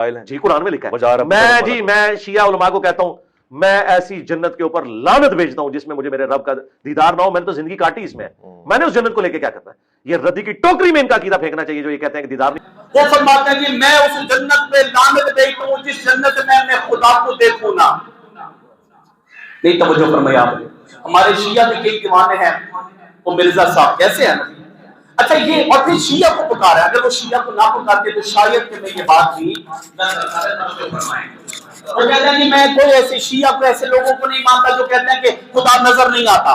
جی قرآن میں لکھا ہے. میں شیعہ علماء کو کہتا ہوں میں ایسی جنت کے اوپر لعنت بھیجتا ہوں جس میں مجھے میرے رب کا دیدار نہ ہو. میں نے تو زندگی کاٹی اس میں, میں نے اس جنت کو لے کے کیا کرنا ہے؟ یہ ردی کی ٹوکری میں ان کا عقیدہ پھینکنا چاہیے جو یہ کہتے ہیں کہ دیدار نہیں. وہ فرماتے ہیں کہ میں اس جنت پہ لعنت بھیجتا ہوں جس جنت میں خدا کو دیکھوں نہ. نہیں توجہ فرمایا آپ نے. ہمارے شیعہ کے کئی دیوانے ہیں, وہ مرزا صاحب کیسے ہیں. اچھا یہ اور پھر شیعہ کو پکارا ہے, اگر وہ شیعہ کو نہ پکارتے تو شاید کہ میں یہ بات بھی وہ کہتے ہیں کہ میں کوئی ایسے شیعہ کو ایسے لوگوں کو نہیں مانتا جو کہتے ہیں کہ خدا نظر نہیں آتا.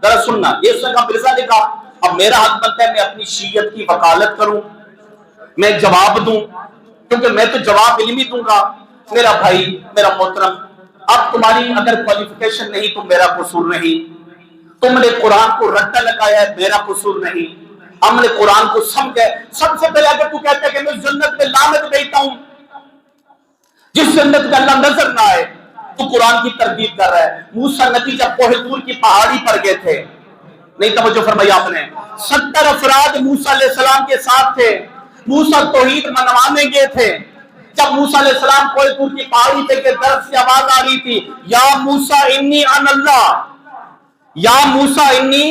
ذرا سننا, یہ اس نے کہا مرزا نے کہا اب میرا حق بنتا ہے میں اپنی شیعت کی وکالت کروں, میں جواب دوں, کیونکہ میں تو جواب علمی دوں گا. میرا بھائی میرا محترم, اب تمہاری اگر کوالیفیکیشن نہیں تو میرا قصور نہیں. تم نے قرآن کو رٹا لگایا ہے, میرا قصور نہیں. ہم نے قرآن کو سمجھا. سب سے پہلے اگر تو کہتا ہے کہ میں جنت میں لعنت بھیجتا ہوں جس جنت میں اللہ نظر نہ آئے, تو قرآن کی تردید کر رہا ہے. موسیٰ نبی جب کوہ طور کی پہاڑی پر گئے تھے, نہیں توجہ فرمایا آپ نے, 70 افراد موسیٰ علیہ السلام کے ساتھ تھے. موسیٰ توحید منوانے گئے تھے. جب موسیٰ علیہ السلام کوہ طور کی پہاڑی پہ کے درخت سے آواز آ رہی تھی یا موسیٰ انی انا اللہ, یا موسیٰ انی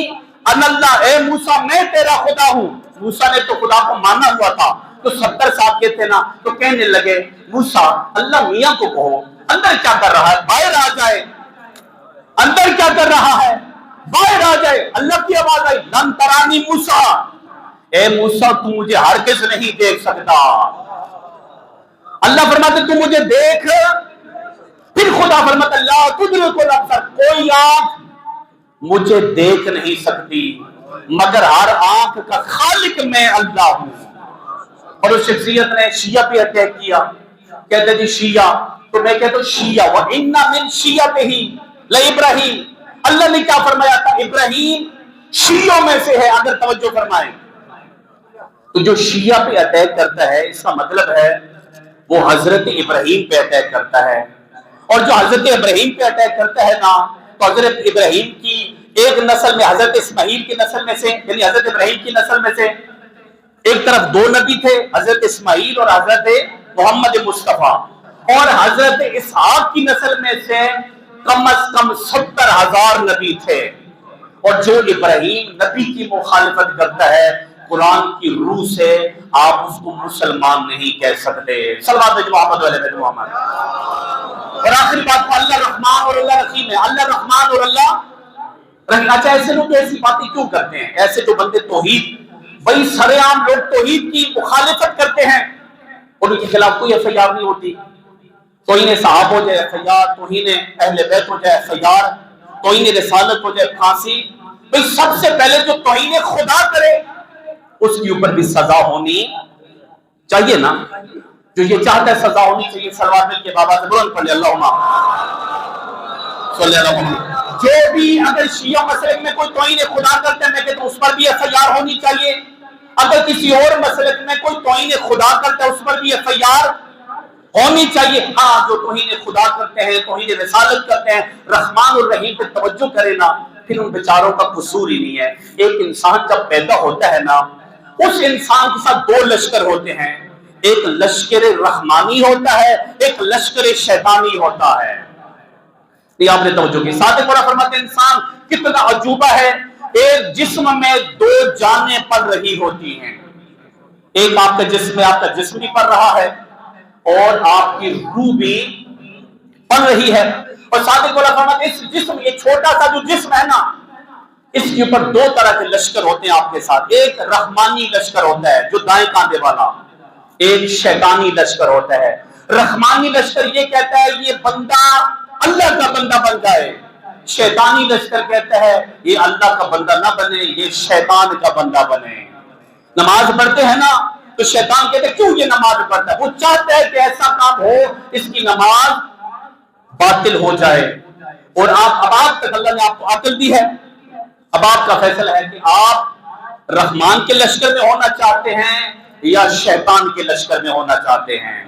انا اللہ, اے موسیٰ میں تیرا خدا ہوں. موسیٰ نے تو خدا کو مانا ہوا تھا, تو 70 صاحب کے تھے نا, تو کہنے لگے موسیٰ اللہ میاں کو کہو اندر کیا کر رہا ہے, باہر آ جائے. اندر کیا کر رہا ہے, باہر آ جائے. اللہ کی آواز آئی لن ترانی موسیٰ, اے موسیٰ تو مجھے ہرگز نہیں دیکھ سکتا. اللہ فرماتے تو مجھے دیکھ. پھر خدا فرماتا لا تدرک الابصار, کوئی آنکھ مجھے دیکھ نہیں سکتی مگر ہر آنکھ کا خالق میں اللہ ہوں. اور اس شخصیت نے شیعہ پہ اٹیک کیا. کہتے جی شیعہ, تو میں کہتا ہوں شیعہ وَإِنَّ مِن شِيَّتِهِ لَإِبْرَاهِيمَ. اللہ نے کیا فرمایا تھا, ابراہیم شیعوں میں سے ہے. اگر توجہ فرمائیں تو جو شیعہ پہ اٹیک کرتا ہے اس کا مطلب ہے وہ حضرت ابراہیم پہ اٹیک کرتا ہے. اور جو حضرت ابراہیم پہ اٹیک کرتا ہے نا, تو حضرت ابراہیم کی ایک نسل میں حضرت اسماعیل کی نسل میں سے, یعنی حضرت ابراہیم کی نسل میں سے ایک طرف 2 نبی تھے, حضرت اسماعیل اور حضرت محمد مصطفیٰ, اور حضرت اسحاق کی نسل میں سے کم از کم 70,000 نبی تھے. اور جو ابراہیم نبی کی مخالفت کرتا ہے قرآن کی روح سے, آپ اس کو مسلمان نہیں کہہ سکتے. صلوات محمد علیہ بیت محمد. اور آخری بات, اللہ رحمان اور اللہ رحیم ہے. اللہ رحمان اور اللہ رحیم. اچھا ایسے لوگ ایسی باتیں کیوں کرتے ہیں؟ ایسے جو بندے توحید, بھائی سرے عام لوگ توحید کی مخالفت کرتے ہیں, ان کے خلاف کوئی FIR نہیں ہوتی. توہین صحابہ ہو جائے FIR, توہین اہل بیت ہو جائے FIR, توہین رسالت ہو جائے پھانسی. بھئی سب سے پہلے جو توہین خدا کرے اس کے اوپر بھی سزا ہونی چاہیے نا. جو یہ چاہتا ہے سزا ہونی چاہیے. سلوات مل کے بابا سے بلند پڑھ لے اللہم صلی اللہ علیہ وسلم. جو بھی اگر شیعہ مسلک میں کوئی توہین خدا کرتا ہے, میں کہتا ہوں اس پر بھی FIR ہونی چاہیے. اگر کسی اور مسلک میں کوئی توہین خدا کرتا ہے اس پر بھی FIR ہونی چاہیے. ہاں جو توہین خدا کرتے ہیں, توہین رسالت کرتے ہیں, رحمان اور رحیم پہ توجہ کرے نا, پھر ان بیچاروں کا قصور ہی نہیں ہے. ایک انسان جب پیدا ہوتا ہے نا, اس انسان کے ساتھ 2 لشکر ہوتے ہیں. ایک لشکر رحمانی ہوتا ہے, ایک لشکر شیطانی ہوتا ہے. یہ آپ نے توجہ کی. ساتھ قرآن فرماتے ہیں انسان کتنا عجوبہ ہے. ایک جسم میں 2 جانیں پڑ رہی ہوتی ہیں. ایک آپ کا جسم ہے, آپ کا جسم بھی پڑ رہا ہے, اور آپ کی روح بھی پڑ رہی ہے. اور ساتھ قرآن فرماتے ہیں اس جسم, یہ چھوٹا سا جو جسم ہے نا, اس کے اوپر 2 طرح کے لشکر ہوتے ہیں آپ کے ساتھ. ایک رحمانی لشکر ہوتا ہے جو دائیں کاندھے والا, ایک شیطانی لشکر ہوتا ہے. رحمانی لشکر یہ کہتا ہے یہ بندہ اللہ کا بندہ بن جائے. شیطانی لشکر کہتا ہے یہ اللہ کا بندہ نہ بنے, یہ شیطان کا بندہ بنے. نماز پڑھتے ہیں نا, تو شیطان کہتے ہیں کیوں یہ نماز پڑھتا ہے, وہ چاہتا ہے کہ ایسا کام ہو اس کی نماز باطل ہو جائے. اور اب آپ تک اللہ نے آپ کو عقل دی ہے, اب آپ کا فیصلہ ہے کہ آپ رحمان کے لشکر میں ہونا چاہتے ہیں یا شیطان کے لشکر میں ہونا چاہتے ہیں.